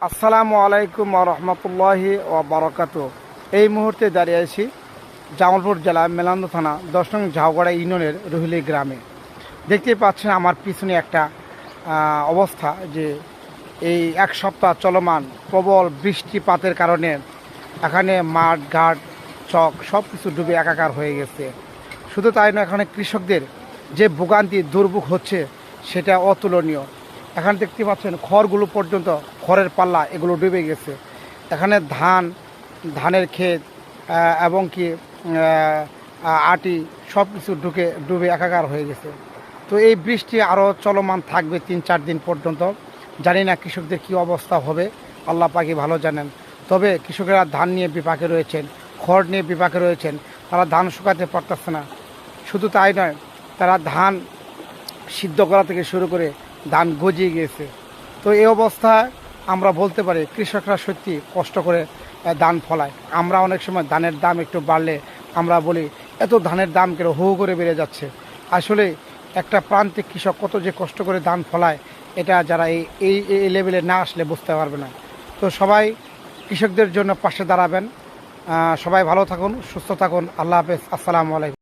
আসসালামু আলাইকুম রহমতুল্লাহি ও বারাকাত। এই মুহূর্তে দাঁড়িয়ে আছি জামালপুর জেলা মেলান্দ থানা 10 নং ঝাউগড়া ইউনিয়নের রুহিলি গ্রামে। দেখতে পাচ্ছেন আমার পিছনে একটা অবস্থা যে এই এক সপ্তাহ চলমান প্রবল বৃষ্টিপাতের কারণে এখানে মাঠ ঘাট চক সব কিছু ডুবে একাকার হয়ে গেছে। শুধু তাই নয়, এখানে কৃষকদের যে ভোগান্তি দুর্ভোগ হচ্ছে সেটা অতুলনীয়। এখানে দেখতে পাচ্ছেন খড়গুলো পর্যন্ত, খড়ের পাল্লা এগুলো ডুবে গেছে। এখানে ধানের ক্ষেত এবং কি আটি সব কিছু ডুবে একাকার হয়ে গেছে। তো এই বৃষ্টি আরও চলমান থাকবে 3-4 দিন পর্যন্ত। জানি না কৃষকদের কী অবস্থা হবে, আল্লাহ পাকই ভালো জানেন। তবে কৃষকেরা ধান নিয়ে বিপাকে রয়েছেন, খড় নিয়ে বিপাকে রয়েছেন। তারা ধান শুকাতে পারতেছে না। শুধু তাই নয়, তারা ধান সিদ্ধ করা থেকে শুরু করে ধান গজিয়ে গিয়েছে। তো এই অবস্থায় আমরা বলতে পারি কৃষকরা সত্যি কষ্ট করে ধান ফলায়। আমরা অনেক সময় ধানের দাম একটু বাড়লে আমরা বলি এত ধানের দাম কেন হু করে বেড়ে যাচ্ছে। আসলে একটা প্রান্তিক কৃষক কত যে কষ্ট করে ধান ফলায়, এটা যারা এই লেভেলে না আসলে বুঝতে পারবে না। তো সবাই কৃষকদের জন্য পাশে দাঁড়াবেন। সবাই ভালো থাকুন, সুস্থ থাকুন। আল্লাহ হাফেজ। আসসালামু আলাইকুম।